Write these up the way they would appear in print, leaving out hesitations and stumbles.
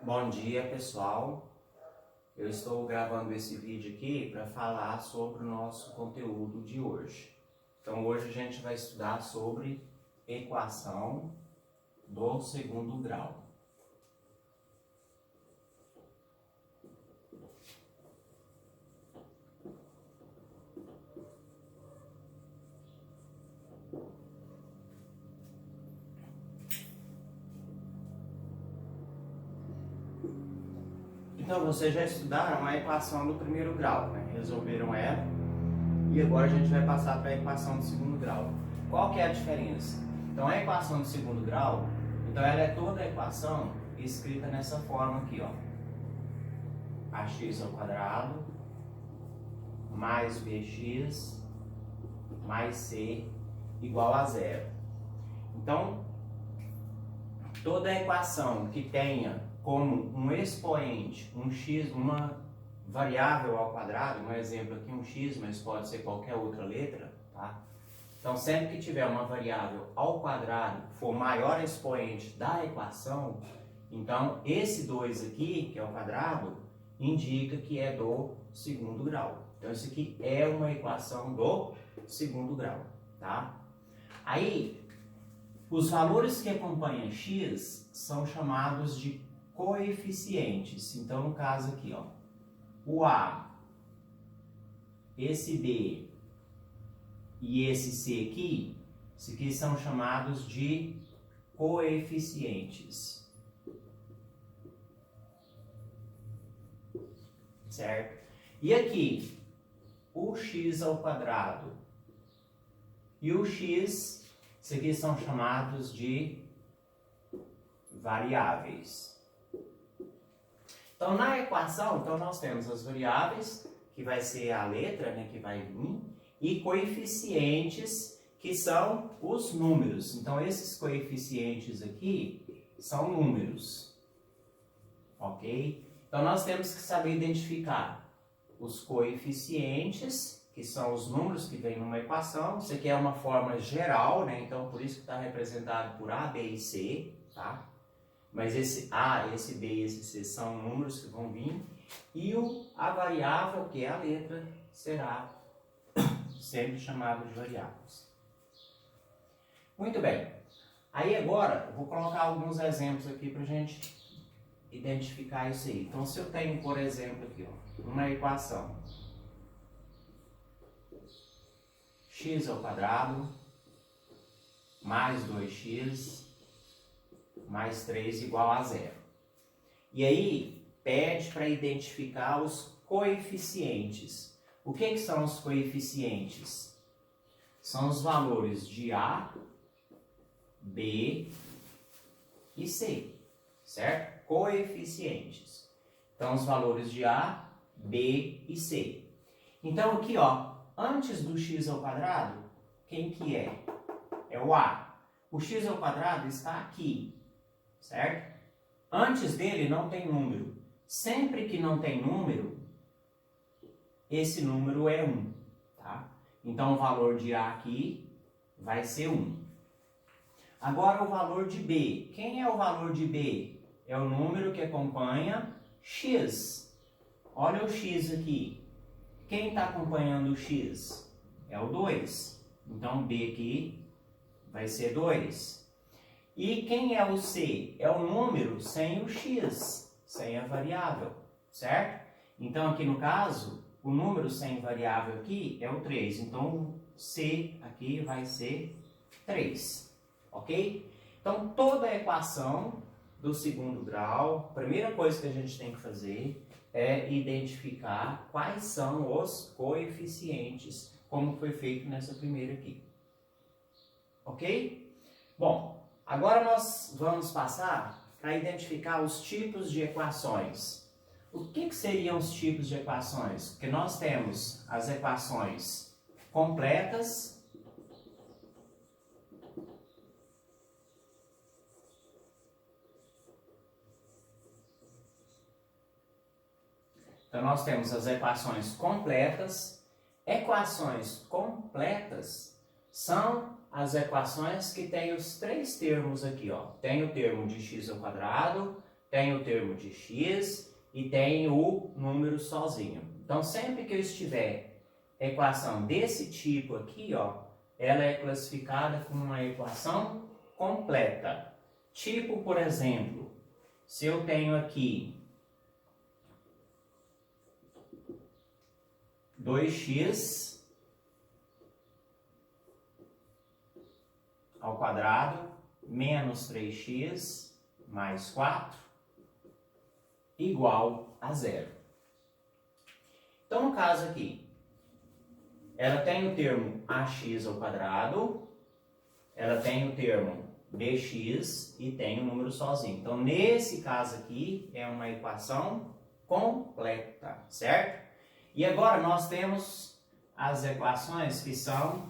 Bom dia, pessoal. Eu estou gravando esse vídeo aqui para falar sobre o nosso conteúdo de hoje. Então, hoje a gente vai estudar sobre equação do segundo grau. Então, vocês já estudaram a equação do primeiro grau, né? Resolveram ela. E agora a gente vai passar para a equação do segundo grau. Qual que é a diferença? Então, a equação do segundo grau, então ela é toda a equação escrita nessa forma aqui, ó. ax² mais bx mais c igual a zero. Então, toda a equação que tenha como um expoente, um x, uma variável ao quadrado, um exemplo aqui um x, mas pode ser qualquer outra letra, tá? Então, sempre que tiver uma variável ao quadrado, for maior expoente da equação, então esse 2 aqui, que é o quadrado, indica que é do segundo grau. Então, isso aqui é uma equação do segundo grau, tá? Aí, os valores que acompanham x são chamados de coeficientes. Então, no caso aqui, ó, o a, esse b e esse c aqui, isso aqui são chamados de coeficientes. Certo? E aqui, o x² e o x, isso aqui são chamados de variáveis. Então, na equação, então nós temos as variáveis, que vai ser a letra, né, que vai vir, e coeficientes, que são os números. Então, esses coeficientes aqui são números, ok? Então, nós temos que saber identificar os coeficientes, que são os números que vêm numa equação. Isso aqui é uma forma geral, né? Então, por isso que está representado por A, B e C, tá? Mas esse A, esse B e esse C são números que vão vir. E a variável, que é a letra, será sempre chamado de variáveis. Muito bem. Aí agora, eu vou colocar alguns exemplos aqui para a gente identificar isso aí. Então, se eu tenho, por exemplo, aqui, ó, uma equação x² mais 2x mais 3 igual a zero. E aí, pede para identificar os coeficientes. O que são os coeficientes? São os valores de A, B e C, certo? Coeficientes. Então, os valores de A, B e C. Então, aqui, ó, antes do x², quem que é? É o A. O x² está aqui, certo? Antes dele não tem número. Sempre que não tem número, esse número é 1, tá? Então, o valor de A aqui vai ser 1. Agora, o valor de B. Quem é o valor de B? É o número que acompanha x. Olha o x aqui. Quem está acompanhando o x? É o 2. Então, B aqui vai ser 2. E quem é o C? É o número sem o x, sem a variável, certo? Então, aqui no caso, o número sem variável aqui é o 3. Então, o C aqui vai ser 3, ok? Então, toda a equação do segundo grau, a primeira coisa que a gente tem que fazer é identificar quais são os coeficientes, como foi feito nessa primeira aqui. Ok? Bom, agora nós vamos passar para identificar os tipos de equações. O que seriam os tipos de equações? Porque nós temos as equações completas, então nós temos as equações completas. Equações completas são as equações que têm os três termos aqui, ó. Tem o termo de x², tem o termo de x e tem o número sozinho. Então, sempre que eu estiver equação desse tipo aqui, ó, ela é classificada como uma equação completa. Tipo, por exemplo, se eu tenho aqui 2x ao quadrado menos 3x mais 4 igual a 0. Então, no caso aqui, ela tem o termo ax ao quadrado, ela tem o termo bx e tem o número sozinho. Então, nesse caso aqui, é uma equação completa, certo? E agora nós temos as equações que são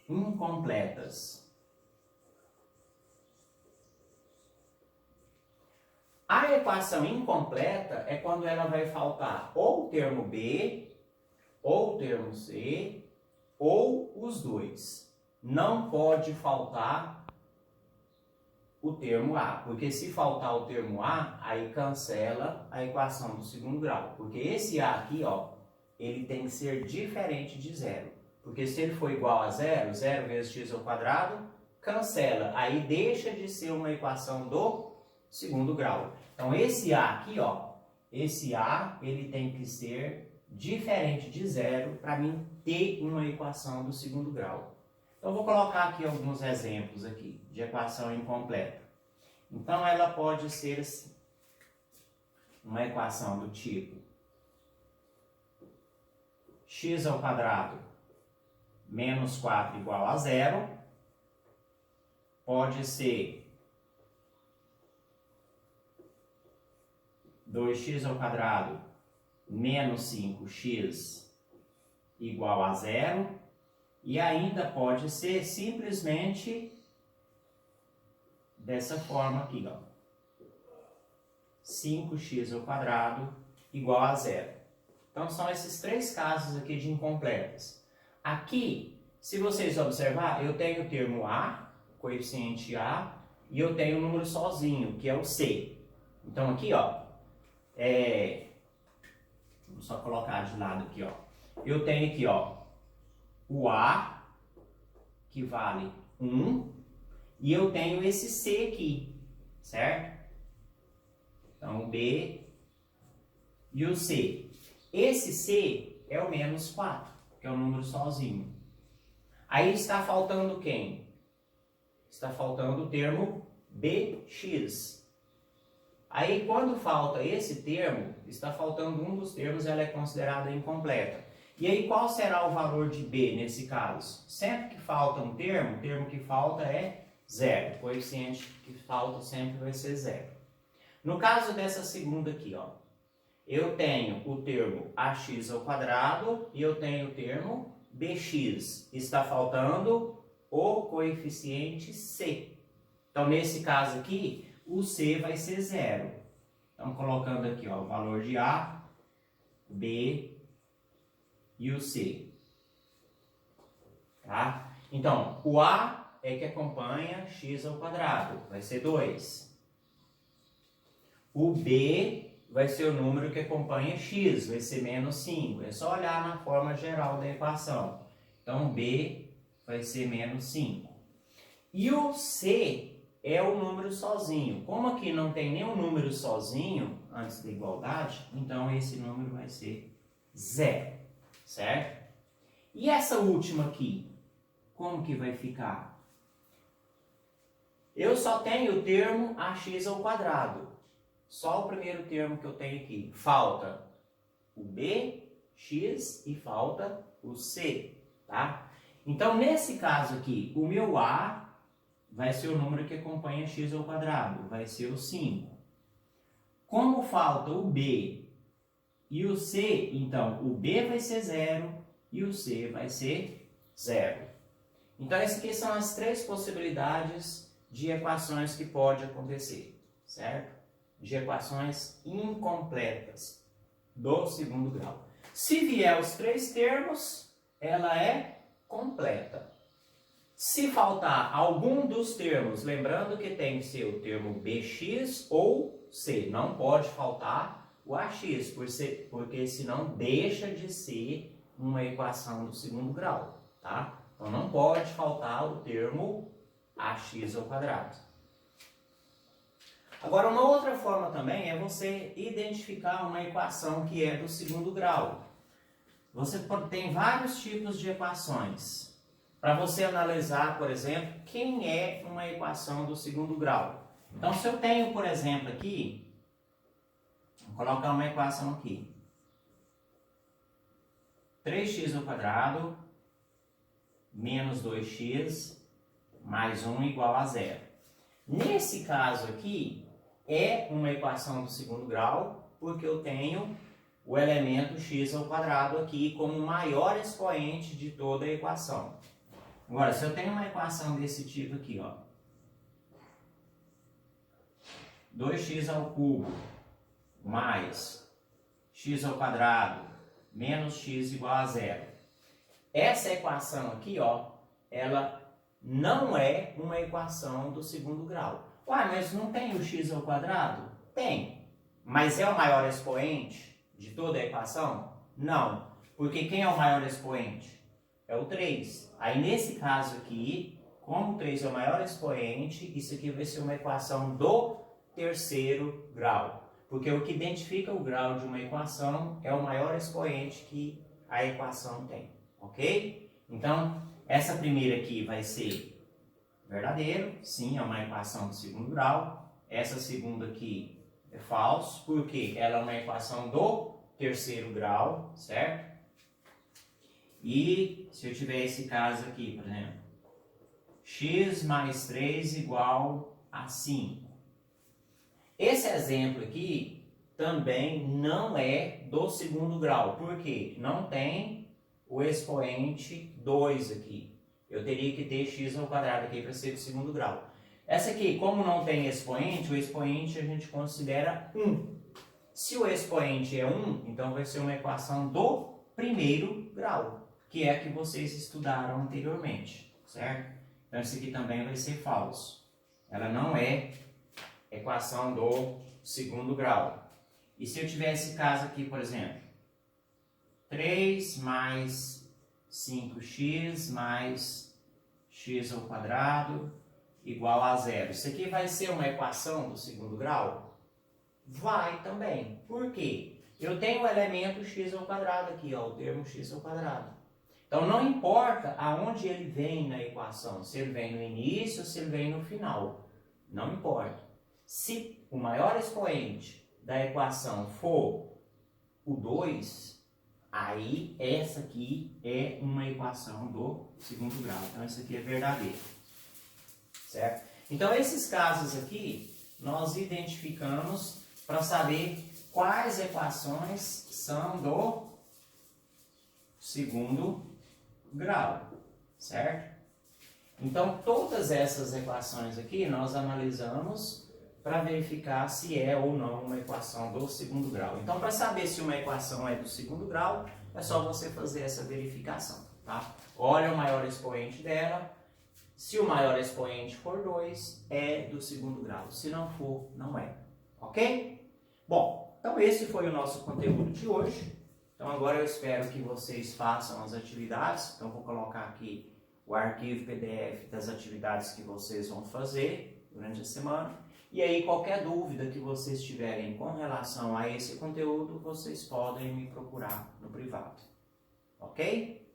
incompletas. A equação incompleta é quando ela vai faltar ou o termo B, ou o termo C, ou os dois. Não pode faltar o termo A, porque se faltar o termo A, aí cancela a equação do segundo grau. Porque esse A aqui, ó, ele tem que ser diferente de zero. Porque se ele for igual a zero, 0 vezes x ao quadrado, cancela. Aí deixa de ser uma equação do segundo grau. Então, esse A aqui, ó, esse A, ele tem que ser diferente de zero para mim ter uma equação do segundo grau. Então, eu vou colocar aqui alguns exemplos aqui de equação incompleta. Então, ela pode ser assim, uma equação do tipo x ao quadrado menos 4 igual a 0. Pode ser 2x ao quadrado menos 5x igual a 0. E ainda pode ser simplesmente dessa forma aqui, ó. 5x ao quadrado igual a 0. Então, são esses três casos aqui de incompletas. Aqui, se vocês observar, eu tenho o termo A, coeficiente A, e eu tenho o número sozinho, que é o C. Então, aqui, ó, vou só colocar de lado aqui, ó. Eu tenho aqui, ó, o A, que vale 1, e eu tenho esse C aqui, certo? Então, o B e o C. Esse C é o menos 4, que é o número sozinho. Aí está faltando quem? Está faltando o termo BX. Aí, quando falta esse termo, está faltando um dos termos, ela é considerada incompleta. E aí, qual será o valor de B nesse caso? Sempre que falta um termo, o termo que falta é 0. O coeficiente que falta sempre vai ser 0. No caso dessa segunda aqui, ó, eu tenho o termo ax ao quadrado e eu tenho o termo bx. Está faltando o coeficiente c. Então, nesse caso aqui, o c vai ser 0. Então, colocando aqui, ó, o valor de A, B e o C. Tá? Então, o A é que acompanha x ao quadrado, vai ser 2. O B vai ser o número que acompanha x, vai ser menos 5. É só olhar na forma geral da equação. Então, B vai ser menos 5. E o C é o número sozinho. Como aqui não tem nenhum número sozinho antes da igualdade, então esse número vai ser 0, certo? E essa última aqui, como que vai ficar? Eu só tenho o termo ax ao quadrado. Só o primeiro termo que eu tenho aqui. Falta o bx e falta o c, tá? Então, nesse caso aqui, o meu A vai ser o número que acompanha x ao quadrado, vai ser o 5. Como falta o B e o C, então o B vai ser 0 e o C vai ser 0. Então, essas aqui são as três possibilidades de equações que pode acontecer, certo? De equações incompletas do segundo grau. Se vier os três termos, ela é completa. Se faltar algum dos termos, lembrando que tem que ser o termo bx ou c, não pode faltar o ax, porque senão deixa de ser uma equação do segundo grau, tá? Então não pode faltar o termo ax ao quadrado. Agora, uma outra forma também é você identificar uma equação que é do segundo grau. Você tem vários tipos de equações. Para você analisar, por exemplo, quem é uma equação do segundo grau. Então, se eu tenho, por exemplo, aqui, vou colocar uma equação aqui. 3x ao quadrado menos 2x mais 1 igual a 0. Nesse caso aqui, é uma equação do segundo grau, porque eu tenho o elemento x ao quadrado aqui como o maior expoente de toda a equação. Agora, se eu tenho uma equação desse tipo aqui, ó, 2x ao cubo mais x ao quadrado menos x igual a 0. Essa equação aqui, ó, ela não é uma equação do segundo grau. Ué, mas não tem o x ao quadrado? Tem. Mas é o maior expoente de toda a equação? Não. Porque quem é o maior expoente? É o 3. Aí, nesse caso aqui, como o 3 é o maior expoente, isso aqui vai ser uma equação do terceiro grau. Porque o que identifica o grau de uma equação é o maior expoente que a equação tem. Ok? Então, essa primeira aqui vai ser verdadeiro. Sim, é uma equação do segundo grau. Essa segunda aqui é falso, porque ela é uma equação do terceiro grau, certo? E se eu tiver esse caso aqui, por exemplo, x mais 3 igual a 5. Esse exemplo aqui também não é do segundo grau, porque não tem o expoente 2 aqui. Eu teria que ter x ao quadrado aqui para ser do segundo grau. Essa aqui, como não tem expoente, o expoente a gente considera 1. Se o expoente é 1, então vai ser uma equação do primeiro grau, que é a que vocês estudaram anteriormente, certo? Então, isso aqui também vai ser falso. Ela não é equação do segundo grau. E se eu tiver esse caso aqui, por exemplo, 3 mais 5x mais x ao quadrado igual a 0. Isso aqui vai ser uma equação do segundo grau? Vai também. Por quê? Eu tenho o elemento x ao quadrado aqui, ó, o termo x ao quadrado. Então, não importa aonde ele vem na equação, se ele vem no início ou se ele vem no final. Não importa. Se o maior expoente da equação for o 2, aí essa aqui é uma equação do segundo grau. Então, isso aqui é verdadeiro. Certo? Então, esses casos aqui, nós identificamos para saber quais equações são do segundo grau, certo? Então, todas essas equações aqui nós analisamos para verificar se é ou não uma equação do segundo grau. Então, para saber se uma equação é do segundo grau, é só você fazer essa verificação, tá? Olha o maior expoente dela. Se o maior expoente for 2, é do segundo grau. Se não for, não é. Ok? Bom, então esse foi o nosso conteúdo de hoje. Então agora eu espero que vocês façam as atividades. Então vou colocar aqui o arquivo PDF das atividades que vocês vão fazer durante a semana. E aí qualquer dúvida que vocês tiverem com relação a esse conteúdo, vocês podem me procurar no privado. Ok?